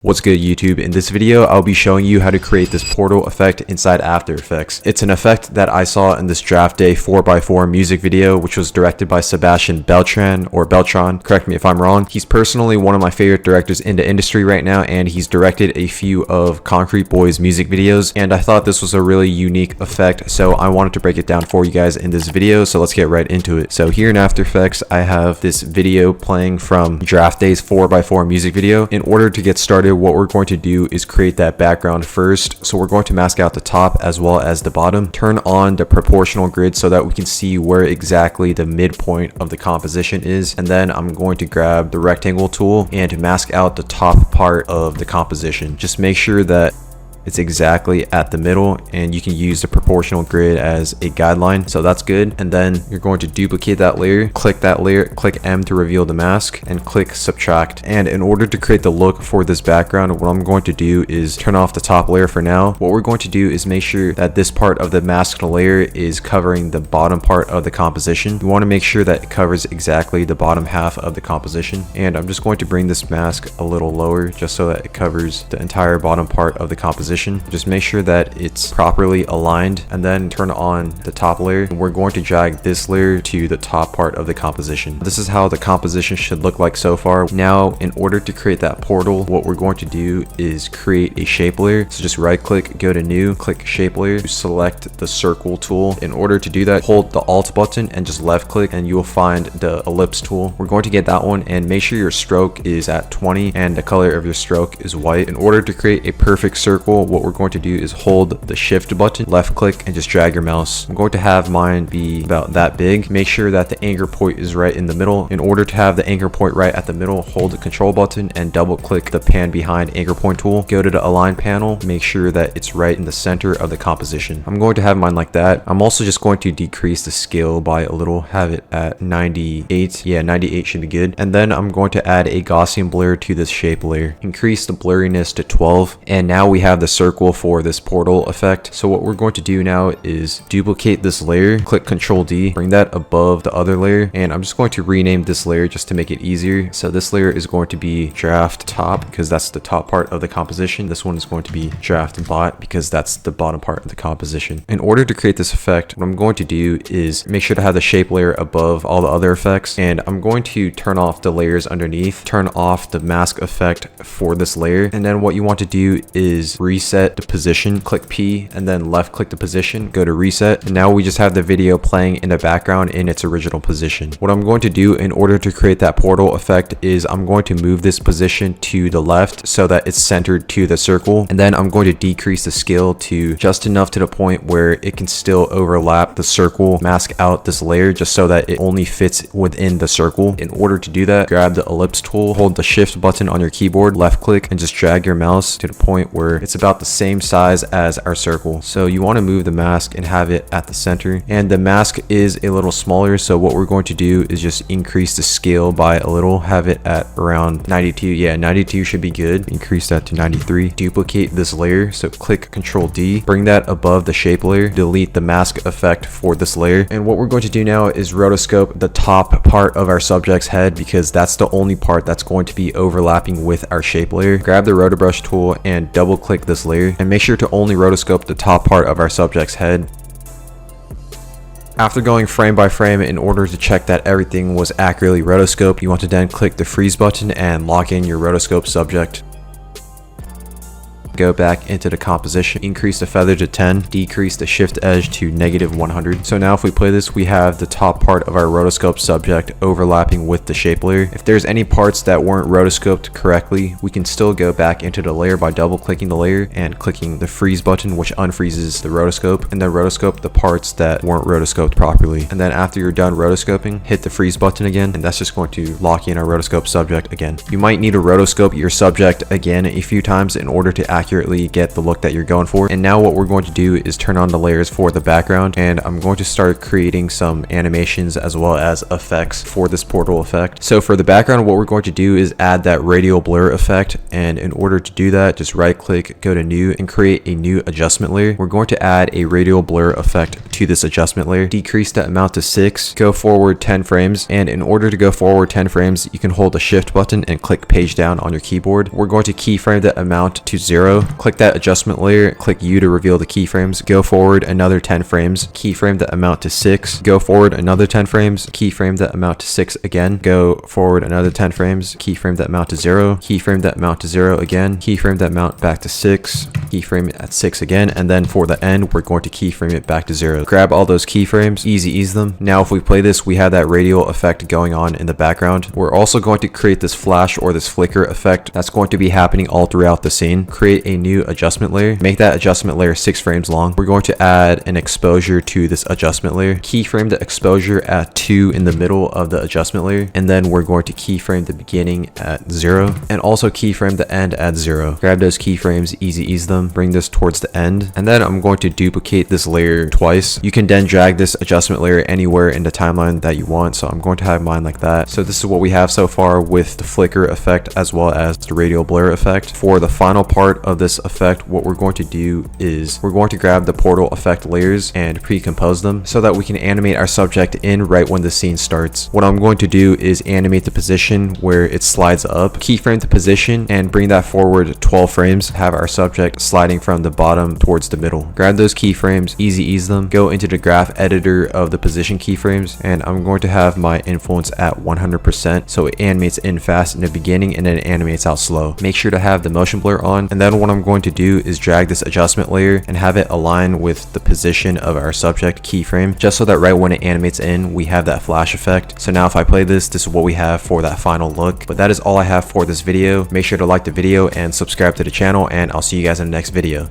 What's good YouTube? In this video, I'll be showing you how to create this portal effect inside After Effects. It's an effect that I saw in this Draft Day 4x4 music video, which was directed by Sebastian Beltran, or Beltran, correct me if I'm wrong. He's personally one of my favorite directors in the industry right now, and he's directed a few of Concrete Boys music videos, and I thought this was a really unique effect, so I wanted to break it down for you guys in this video, so let's get right into it. So here in After Effects, I have this video playing from Draft Day's 4x4 music video. In order to get started, what we're going to do is create that background first. So we're going to mask out the top as well as the bottom, turn on the proportional grid so that we can see where exactly the midpoint of the composition is, and then I'm going to grab the rectangle tool and mask out the top part of the composition. Just make sure that it's exactly at the middle, and you can use the proportional grid as a guideline, so that's good. And then you're going to duplicate that layer, click that layer, click M to reveal the mask, and click subtract. And in order to create the look for this background, what I'm going to do is turn off the top layer for now. What we're going to do is make sure that this part of the masked layer is covering the bottom part of the composition. You want to make sure that it covers exactly the bottom half of the composition, and I'm just going to bring this mask a little lower just so that it covers the entire bottom part of the composition. Just make sure that it's properly aligned, and then turn on the top layer, and we're going to drag this layer to the top part of the composition. This is how the composition should look like so far. Now, in order to create that portal, what we're going to do is create a shape layer. So just right click, go to new, click shape layer, select the circle tool. In order to do that, hold the alt button and just left click, and you will find the ellipse tool. We're going to get that one, and make sure your stroke is at 20 and the color of your stroke is white. In order to create a perfect circle, what we're going to do is hold the shift button, left click, and just drag your mouse. I'm going to have mine be about that big. Make sure that the anchor point is right in the middle. In order to have the anchor point right at the middle, hold the control button and double click the pan behind anchor point tool. Go to the align panel, make sure that it's right in the center of the composition. I'm going to have mine like that. I'm also just going to decrease the scale by a little, have it at 98. Yeah, 98 should be good. And then I'm going to add a Gaussian blur to this shape layer. Increase the blurriness to 12. And now we have the circle for this portal effect. So what we're going to do now is duplicate this layer, click Ctrl D, bring that above the other layer, and I'm just going to rename this layer just to make it easier. So this layer is going to be draft top because that's the top part of the composition. This one is going to be draft bot because that's the bottom part of the composition. In order to create this effect, what I'm going to do is make sure to have the shape layer above all the other effects, and I'm going to turn off the layers underneath, turn off the mask effect for this layer, and then what you want to do is reset the position, click P, and then left click the position, go to reset, and now we just have the video playing in the background in its original position. What I'm going to do in order to create that portal effect is I'm going to move this position to the left so that it's centered to the circle, and then I'm going to decrease the scale to just enough to the point where it can still overlap the circle, mask out this layer just so that it only fits within the circle. In order to do that, grab the ellipse tool, hold the shift button on your keyboard, left click, and just drag your mouse to the point where it's about the same size as our circle. So you want to move the mask and have it at the center, and the mask is a little smaller, so what we're going to do is just increase the scale by a little, have it at around 92. Yeah, 92 should be good. Increase that to 93. Duplicate this layer, so click Ctrl D, bring that above the shape layer, delete the mask effect for this layer, and what we're going to do now is rotoscope the top part of our subject's head because that's the only part that's going to be overlapping with our shape layer. Grab the rotobrush tool and double click this layer, and make sure to only rotoscope the top part of our subject's head. After going frame by frame in order to check that everything was accurately rotoscoped, you want to then click the freeze button and lock in your rotoscope subject. Go back into the composition, increase the feather to 10, decrease the shift edge to -100. So now if we play this, we have the top part of our rotoscope subject overlapping with the shape layer. If there's any parts that weren't rotoscoped correctly, we can still go back into the layer by double clicking the layer and clicking the freeze button, which unfreezes the rotoscope, and then rotoscope the parts that weren't rotoscoped properly. And then after you're done rotoscoping, hit the freeze button again, and that's just going to lock in our rotoscope subject again. You might need to rotoscope your subject again a few times in order to accurately accurately get the look that you're going for. And now what we're going to do is turn on the layers for the background, and I'm going to start creating some animations as well as effects for this portal effect. So for the background, what we're going to do is add that radial blur effect, and in order to do that, just right click, go to new, and create a new adjustment layer. We're going to add a radial blur effect to this adjustment layer. Decrease the amount to 6, go forward 10 frames, and in order to go forward 10 frames, you can hold the shift button and click page down on your keyboard. We're going to keyframe the amount to 0. Click that adjustment layer, click U to reveal the keyframes, go forward another 10 frames, keyframe the amount to 6, go forward another 10 frames, keyframe the amount to 6 again, go forward another 10 frames, keyframe that amount to 0, keyframe that amount to 0 again, keyframe that amount back to 6, keyframe it at 6 again, and then for the end, we're going to keyframe it back to 0. Grab all those keyframes, easy ease them. Now if we play this, we have that radial effect going on in the background. We're also going to create this flash or this flicker effect that's going to be happening all throughout the scene. Create a new adjustment layer, make that adjustment layer 6 frames long. We're going to add an exposure to this adjustment layer, keyframe the exposure at 2 in the middle of the adjustment layer, and then we're going to keyframe the beginning at 0 and also keyframe the end at 0. Grab those keyframes, easy ease them, bring this towards the end, and then I'm going to duplicate this layer twice. You can then drag this adjustment layer anywhere in the timeline that you want, so I'm going to have mine like that. So this is what we have so far with the flicker effect as well as the radial blur effect. For the final part of this effect, what we're going to do is we're going to grab the portal effect layers and pre-compose them so that we can animate our subject in right when the scene starts. What I'm going to do is animate the position where it slides up, keyframe the position, and bring that forward 12 frames, have our subject sliding from the bottom towards the middle. Grab those keyframes, easy ease them, go into the graph editor of the position keyframes, and I'm going to have my influence at 100% so it animates in fast in the beginning and then it animates out slow. Make sure to have the motion blur on, and then what I'm going to do is drag this adjustment layer and have it align with the position of our subject keyframe, just so that right when it animates in, we have that flash effect. So now if I play this, this is what we have for that final look. But that is all I have for this video. Make sure to like the video and subscribe to the channel, and I'll see you guys in the next video.